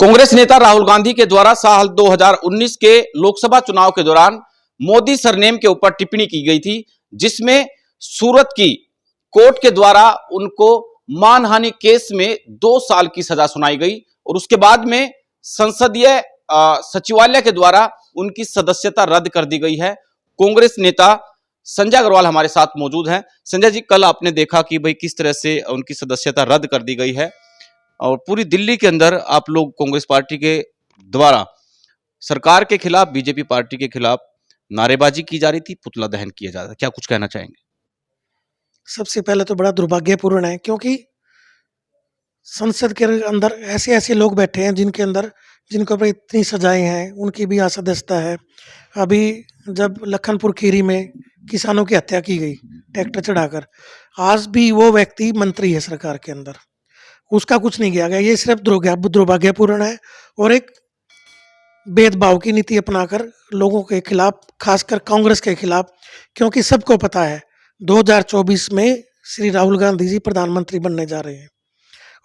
कांग्रेस नेता राहुल गांधी के द्वारा साल 2019 के लोकसभा चुनाव के दौरान मोदी सरनेम के ऊपर टिप्पणी की गई थी, जिसमें सूरत की कोर्ट के द्वारा उनको मानहानि केस में 2 साल की सजा सुनाई गई और उसके बाद में संसदीय सचिवालय के द्वारा उनकी सदस्यता रद्द कर दी गई है। कांग्रेस नेता संजय अग्रवाल हमारे साथ मौजूद हैं। संजय जी, कल आपने देखा कि भाई किस तरह से उनकी सदस्यता रद्द कर दी गई है और पूरी दिल्ली के अंदर आप लोग कांग्रेस पार्टी के द्वारा सरकार के खिलाफ, बीजेपी पार्टी के खिलाफ नारेबाजी की जा रही थी, पुतला दहन किया जा रहा था। क्या कुछ कहना चाहेंगे? सबसे पहले तो बड़ा दुर्भाग्यपूर्ण है, क्योंकि संसद के अंदर ऐसे ऐसे लोग बैठे हैं जिनके ऊपर इतनी सजाएं हैं, उनकी भी यहाँ सदस्यता है। अभी जब लखनपुर खीरी में किसानों की हत्या की गई ट्रैक्टर चढ़ाकर, आज भी वो व्यक्ति मंत्री है सरकार के अंदर, उसका कुछ नहीं किया गया। ये सिर्फ दुर्भाग्यपूर्ण है और एक भेदभाव की नीति अपनाकर लोगों के खिलाफ, खासकर कांग्रेस के खिलाफ, क्योंकि सबको पता है 2024 में श्री राहुल गांधी जी प्रधानमंत्री बनने जा रहे हैं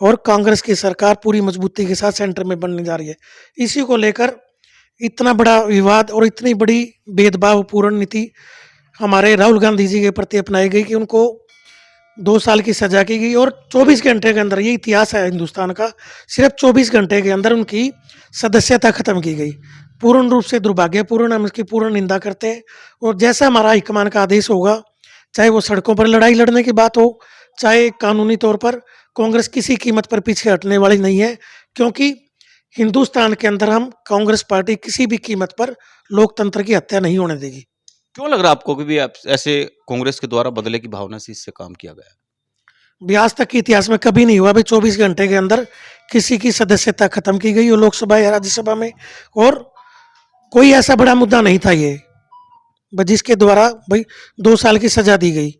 और कांग्रेस की सरकार पूरी मजबूती के साथ सेंटर में बनने जा रही है। इसी को लेकर इतना बड़ा विवाद और इतनी बड़ी भेदभावपूर्ण नीति हमारे राहुल गांधी जी के प्रति अपनाई गई कि उनको 2 साल की सजा की गई और 24 घंटे के अंदर, ये इतिहास है हिंदुस्तान का, सिर्फ 24 घंटे के अंदर उनकी सदस्यता खत्म की गई। पूर्ण रूप से दुर्भाग्यपूर्ण, हम इसकी पूर्ण निंदा करते हैं। और जैसा हमारा हाईकमान का आदेश होगा, चाहे वो सड़कों पर लड़ाई लड़ने की बात हो, चाहे कानूनी तौर पर, कांग्रेस किसी कीमत पर पीछे हटने वाली नहीं है, क्योंकि हिंदुस्तान के अंदर हम कांग्रेस पार्टी किसी भी कीमत पर लोकतंत्र की हत्या नहीं होने देगी। क्यों लग रहा है आपको कि भी ऐसे कांग्रेस के द्वारा बदले की भावना से इससे काम किया गया? भी आज तक के इतिहास में कभी नहीं हुआ भाई 24 घंटे के अंदर किसी की सदस्यता खत्म की गई हो लोकसभा या राज्यसभा में। और कोई ऐसा बड़ा मुद्दा नहीं था ये जिसके द्वारा भाई 2 साल की सजा दी गई।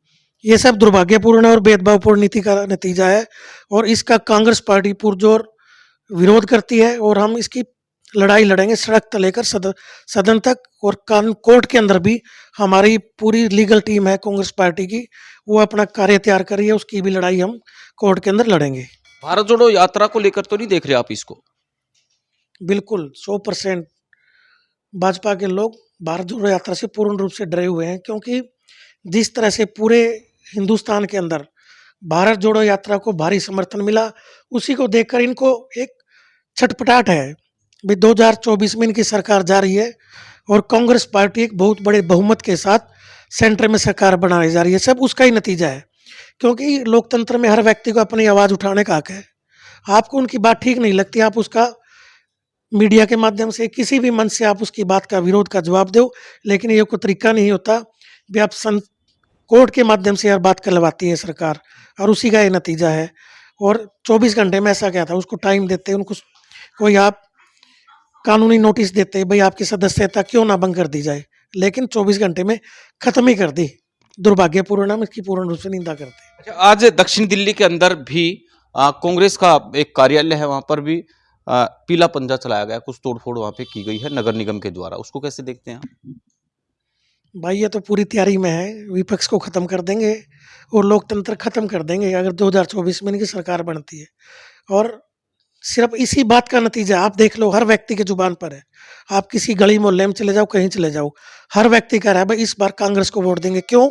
ये सब दुर्भाग्यपूर्ण और भेदभावपूर्ण नीति का नतीजा है और इसका कांग्रेस पार्टी पुरजोर विरोध करती है और हम इसकी लड़ाई लड़ेंगे सड़क तक लेकर सदन तक। और कोर्ट के अंदर भी हमारी पूरी लीगल टीम है कांग्रेस पार्टी की, वो अपना कार्य तैयार कर रही है, उसकी भी लड़ाई हम कोर्ट के अंदर लड़ेंगे। भारत जोड़ो यात्रा को लेकर तो नहीं देख रहे आप इसको? बिल्कुल 100% भाजपा के लोग भारत जोड़ो यात्रा से पूर्ण रूप से डरे हुए हैं, क्योंकि जिस तरह से पूरे हिंदुस्तान के अंदर भारत जोड़ो यात्रा को भारी समर्थन मिला, उसी को देखकर इनको एक छटपटाहट है भाई 2024 में इनकी सरकार जा रही है और कांग्रेस पार्टी एक बहुत बड़े बहुमत के साथ सेंटर में सरकार बनाने जा रही है। सब उसका ही नतीजा है, क्योंकि लोकतंत्र में हर व्यक्ति को अपनी आवाज़ उठाने का हक है। आपको उनकी बात ठीक नहीं लगती, आप उसका मीडिया के माध्यम से, किसी भी मंच से आप उसकी बात का, विरोध का जवाब दो, लेकिन ये कोई तरीका नहीं होता भी आप कोर्ट के माध्यम से यार बात करवाती है सरकार, और उसी का ये नतीजा है। और 24 घंटे में ऐसा क्या था, उसको टाइम देते, उनको कोई आप कानूनी नोटिस देते भाई आपकी सदस्यता क्यों ना भंग कर दी जाए, लेकिन 24 घंटे में खत्म ही कर दी। दुर्भाग्यपूर्ण, हम इसकी पूर्ण रूप से निंदा करते हैं। अच्छा, आज दक्षिण दिल्ली के अंदर भी कांग्रेस का एक कार्यालय है, वहां पर भी पीला पंजा चलाया गया, कुछ तोड़फोड़ वहां पे की गई है नगर निगम के द्वारा, उसको कैसे देखते हैं आप? भाई ये तो पूरी तैयारी में है, विपक्ष को खत्म कर देंगे और लोकतंत्र खत्म कर देंगे अगर 2024 में इनकी सरकार बनती है। और सिर्फ इसी बात का नतीजा आप देख लो, हर व्यक्ति के जुबान पर है। आप किसी गली मोहल्ले में चले जाओ, कहीं चले जाओ, हर व्यक्ति कह रहा है भाई इस बार कांग्रेस को वोट देंगे। क्यों?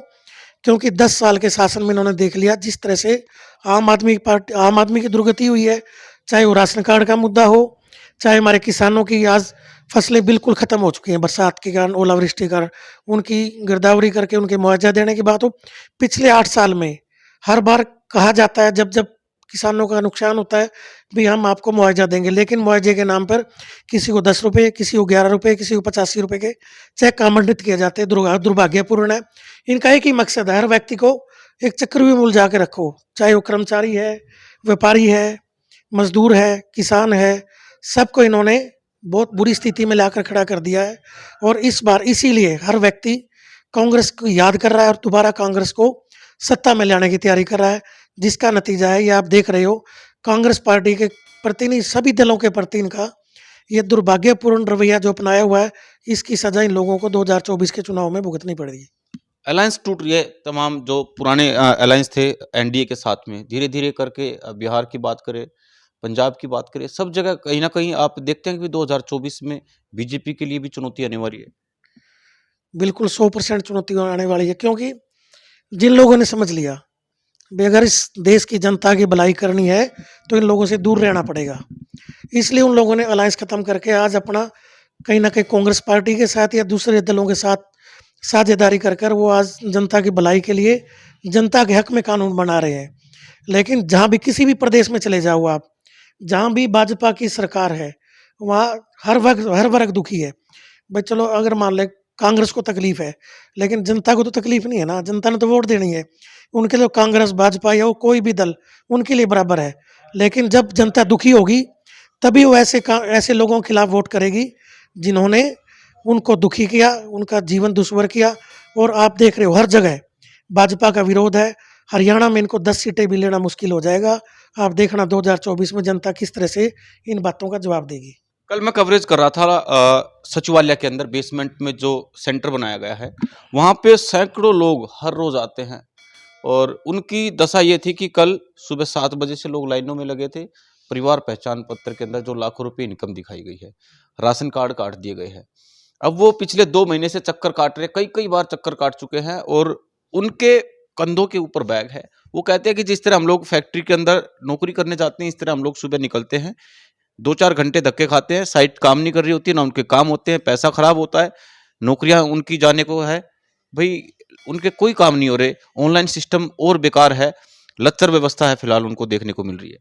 क्योंकि 10 साल के शासन में इन्होंने देख लिया जिस तरह से आम आदमी की दुर्गति हुई है, चाहे वो राशन कार्ड का मुद्दा हो, चाहे हमारे किसानों की आज फसलें बिल्कुल खत्म हो चुकी हैं बरसात के कारण, ओलावृष्टि के कारण, उनकी गिरदावरी करके उनके मुआवजा देने की बात हो। पिछले 8 साल में हर बार कहा जाता है जब जब किसानों का नुकसान होता है भी हम आपको मुआवजा देंगे, लेकिन मुआवजे के नाम पर किसी को 10 रुपये, किसी को 11 रुपये, किसी को 85 रुपये के चेक आवंटित किए जाते हैं। दुर्भाग्यपूर्ण है। इनका एक ही मकसद है, हर व्यक्ति को एक चक्रव्यूह में उलझा के रखो, चाहे वो कर्मचारी है, व्यापारी है, मजदूर है, किसान है, सबको इन्होंने बहुत बुरी स्थिति में लाकर खड़ा कर दिया है। और इस बार इसीलिए हर व्यक्ति कांग्रेस को याद कर रहा है और दोबारा कांग्रेस को सत्ता में लाने की तैयारी कर रहा है, जिसका नतीजा है ये आप देख रहे हो। कांग्रेस पार्टी के प्रति नहीं, सभी दलों के प्रति इनका ये दुर्भाग्यपूर्ण रवैया जो अपनाया हुआ है, इसकी सजा इन लोगों को 2024 के चुनाव में भुगतनी पड़ेगी। अलायंस टूट रही है, तमाम जो पुराने अलायंस थे एनडीए के साथ में, धीरे धीरे करके बिहार की बात करें, पंजाब की बात करें, सब जगह कहीं ना कहीं आप देखते हैं कि 2024 में बीजेपी के लिए भी चुनौती अनिवार्य है। बिल्कुल 100% चुनौती आने वाली है, क्योंकि जिन लोगों ने समझ लिया भाई अगर इस देश की जनता की भलाई करनी है तो इन लोगों से दूर रहना पड़ेगा, इसलिए उन लोगों ने अलायंस खत्म करके आज अपना कहीं ना कहीं कांग्रेस पार्टी के साथ या दूसरे दलों के साथ साझेदारी कर कर वो आज जनता की भलाई के लिए जनता के हक में कानून बना रहे हैं। लेकिन जहाँ भी किसी भी प्रदेश में चले जाओ आप, जहाँ भी भाजपा की सरकार है, वहाँ हर वर्ग दुखी है। भाई चलो अगर मान ले कांग्रेस को तकलीफ है, लेकिन जनता को तो तकलीफ नहीं है ना, जनता ने तो वोट देनी है। उनके लिए कांग्रेस भाजपा या वो कोई भी दल उनके लिए बराबर है। लेकिन जब जनता दुखी होगी तभी वो ऐसे लोगों के खिलाफ वोट करेगी जिन्होंने उनको दुखी किया, उनका जीवन दुश्वार किया। और आप देख रहे हो हर जगह भाजपा का विरोध है। हरियाणा में इनको 10 सीटें भी लेना मुश्किल हो जाएगा। आप देखना 2024 में जनता किस तरह से इन बातों का जवाब देगी। कल मैं कवरेज कर रहा था सचिवालय के अंदर बेसमेंट में जो सेंटर बनाया गया है, वहाँ पे सैकड़ों लोग हर रोज आते हैं और उनकी दशा ये थी कि कल सुबह 7 बजे से लोग लाइनों में लगे थे। परिवार पहचान पत्र के अंदर जो लाखों रुपए इनकम दिखाई गई है, राशन कार्ड काट दिए गए हैं। अब वो पिछले 2 महीने से चक्कर काट रहे, कई बार चक्कर काट चुके हैं और उनके कंधों के ऊपर बैग है। वो कहते हैं कि जिस तरह हम लोग फैक्ट्री के अंदर नौकरी करने जाते हैं, इस तरह हम लोग सुबह निकलते हैं, 2-4 घंटे धक्के खाते हैं, साइट काम नहीं कर रही होती, ना उनके काम होते हैं, पैसा खराब होता है, नौकरियां उनकी जाने को है। भाई उनके कोई काम नहीं हो रहे, ऑनलाइन सिस्टम और बेकार है, लच्चर व्यवस्था है फिलहाल उनको देखने को मिल रही है।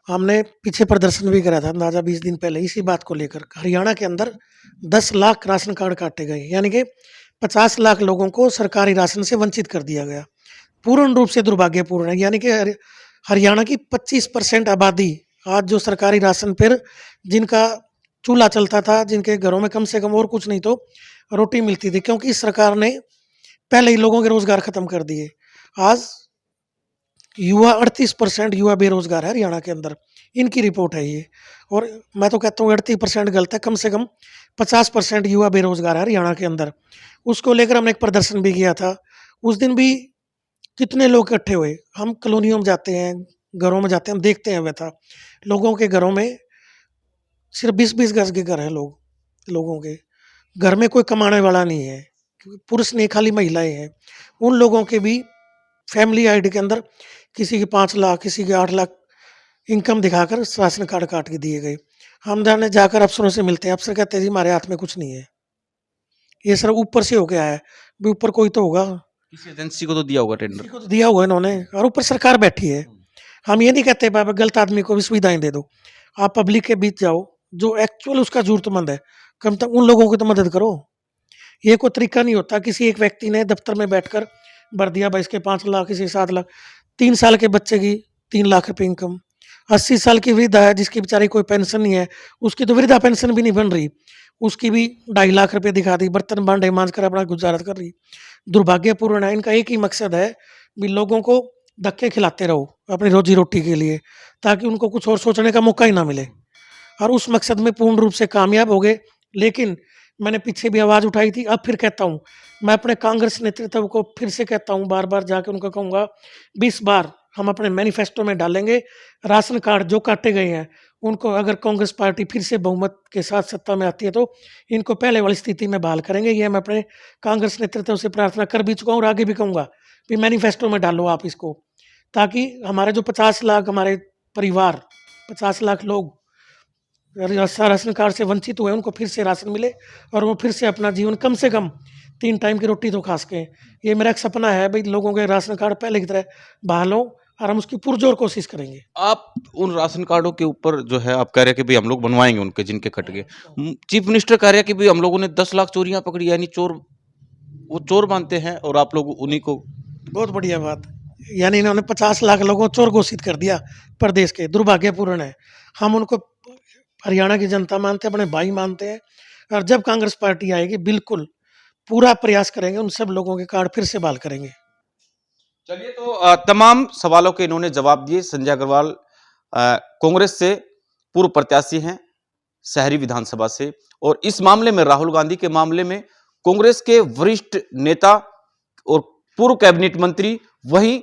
हमने पीछे प्रदर्शन भी करा था अंदाजा 20 दिन पहले इसी बात को लेकर। हरियाणा के अंदर 10 लाख राशन कार्ड काटे गए, यानी कि 50 लाख लोगों को सरकारी राशन से वंचित कर दिया गया। पूर्ण रूप से दुर्भाग्यपूर्ण है। यानी कि हरियाणा की 25% आबादी आज जो सरकारी राशन पर जिनका चूल्हा चलता था, जिनके घरों में कम से कम और कुछ नहीं तो रोटी मिलती थी, क्योंकि इस सरकार ने पहले ही लोगों के रोजगार खत्म कर दिए। आज युवा 38% युवा बेरोजगार है हरियाणा के अंदर, इनकी रिपोर्ट है ये। और मैं तो कहता हूँ 38% गलत है, कम से कम 50% युवा बेरोजगार है हरियाणा के अंदर। उसको लेकर हमने एक प्रदर्शन भी किया था। उस दिन भी कितने लोग इकट्ठे हुए। हम कॉलोनियों में जाते हैं, घरों में जाते हैं, हम देखते हैं व्यथा। लोगों के घरों में सिर्फ 20-20 गज के घर हैं, लोगों के घर में कोई कमाने वाला नहीं है, पुरुष नहीं, खाली महिलाएं हैं। उन लोगों के भी फैमिली आईडी के अंदर किसी के 5 लाख, किसी के 8 लाख इनकम दिखाकर राशन कार्ड काट के दिए गए। हम जाकर अफसरों से मिलते हैं, अफसर कहते हैं जी हमारे हाथ में कुछ नहीं है, ये सर ऊपर से होके आया है। भी ऊपर कोई तो होगा, किसी एजेंसी को तो दिया होगा टेंडर, को तो दिया हुआ इन्होंने, और ऊपर सरकार बैठी है। हम ये नहीं कहते बाबा गलत आदमी को भी सुविधाएं दे दो। आप पब्लिक के बीच जाओ, जो एक्चुअल उसका जरूरतमंद है, कम तक उन लोगों की तो मदद करो। ये कोई तरीका नहीं होता किसी एक व्यक्ति ने दफ्तर में बैठकर भर दिया भाई इसके 5 लाख, किसी 7 लाख। 3 साल के बच्चे की 3 लाख रुपए इनकम, 80 साल की वृद्धा है जिसकी बेचारी कोई पेंशन नहीं है, उसकी तो वृद्धा पेंशन भी नहीं बन रही, उसकी भी 2.5 लाख रुपए दिखा दी, बर्तन भांडे मांज कर अपना गुजारा कर रही। दुर्भाग्यपूर्ण है। इनका एक ही मकसद है भी लोगों को धक्के खिलाते रहो अपनी रोजी रोटी के लिए, ताकि उनको कुछ और सोचने का मौका ही ना मिले। और उस मकसद में पूर्ण रूप से कामयाब हो गए। लेकिन मैंने पीछे भी आवाज़ उठाई थी, अब फिर कहता हूँ, मैं अपने कांग्रेस नेतृत्व को फिर से कहता हूँ, बार बार जाकर उनको कहूँगा, 20 बार हम अपने मैनिफेस्टो में डालेंगे राशन कार्ड जो काटे गए हैं उनको, अगर कांग्रेस पार्टी फिर से बहुमत के साथ सत्ता में आती है तो इनको पहले वाली स्थिति में बहाल करेंगे। ये मैं अपने कांग्रेस नेतृत्व से प्रार्थना कर भी चुका हूँ और आगे भी कहूँगा कि मैनिफेस्टो में डालो आप इसको, ताकि हमारे जो 50 लाख हमारे परिवार, 50 लाख लोग राशन कार्ड से वंचित हुए, उनको फिर से राशन मिले और वो फिर से अपना जीवन कम से कम 3 टाइम की रोटी तो खा सकें। ये मेरा एक सपना है भाई, लोगों के राशन कार्ड पहले की तरह बहाल हो और हम उसकी पुरजोर कोशिश करेंगे। आप उन राशन कार्डों के ऊपर जो है आप कह रहे हैं कि भाई हम लोग बनवाएंगे उनके जिनके कट गए। चीफ मिनिस्टर कह रहे हैं कि भाई हम लोगों ने 10 लाख चोरियां पकड़ी, यानी चोर वो चोर मानते हैं और आप लोग उन्हीं को। बहुत बढ़िया बात, यानी इन्होंने 50 लाख लोगों को चोर घोषित कर दिया प्रदेश के। दुर्भाग्यपूर्ण है। हम उनको हरियाणा की जनता मानते हैं, अपने भाई मानते हैं, और जब कांग्रेस पार्टी आएगी बिल्कुल पूरा प्रयास करेंगे उन सब लोगों के कार्ड फिर से बहाल करेंगे। चलिए, तो तमाम सवालों के इन्होंने जवाब दिए। संजय अग्रवाल कांग्रेस से पूर्व प्रत्याशी हैं शहरी विधानसभा से, और इस मामले में राहुल गांधी के मामले में कांग्रेस के वरिष्ठ नेता और पूर्व कैबिनेट मंत्री, वहीं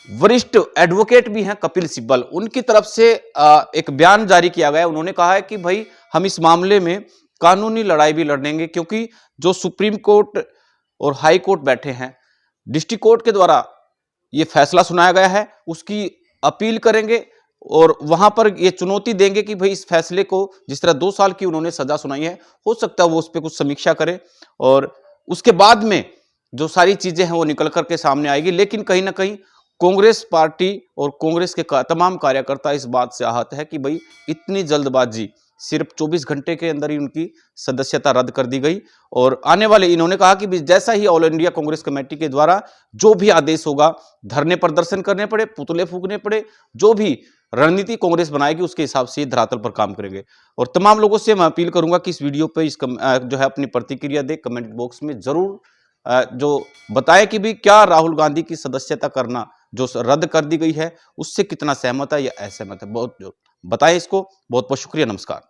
वरिष्ठ एडवोकेट भी हैं कपिल सिब्बल, उनकी तरफ से एक बयान जारी किया गया। उन्होंने कहा है कि भाई हम इस मामले में कानूनी लड़ाई भी लड़ेंगे, क्योंकि जो सुप्रीम कोर्ट और हाई कोर्ट बैठे हैं, डिस्ट्रिक्ट कोर्ट के द्वारा ये फैसला सुनाया गया है, उसकी अपील करेंगे और वहां पर ये चुनौती देंगे कि भाई इस फैसले को, जिस तरह 2 साल की उन्होंने सजा सुनाई है, हो सकता है वो उस पर कुछ समीक्षा करें और उसके बाद में जो सारी चीजें हैं वो निकल करके सामने आएगी। लेकिन कहीं ना कहीं कांग्रेस पार्टी और कांग्रेस के तमाम कार्यकर्ता इस बात से आहत है कि भाई इतनी जल्दबाजी, सिर्फ 24 घंटे के अंदर ही उनकी सदस्यता रद्द कर दी गई। और आने वाले, इन्होंने कहा कि जैसा ही ऑल इंडिया कांग्रेस कमेटी के द्वारा जो भी आदेश होगा, धरने प्रदर्शन करने पड़े, पुतले फूकने पड़े, जो भी रणनीति कांग्रेस बनाएगी उसके हिसाब से धरातल पर काम करेंगे। और तमाम लोगों से मैं अपील करूंगा कि इस वीडियो पे जो है अपनी प्रतिक्रिया दे, कमेंट बॉक्स में जरूर जो बताए कि भी क्या राहुल गांधी की सदस्यता करना जो रद्द कर दी गई है उससे कितना सहमत है या असहमत है, बहुत बताएं इसको। बहुत बहुत शुक्रिया, नमस्कार।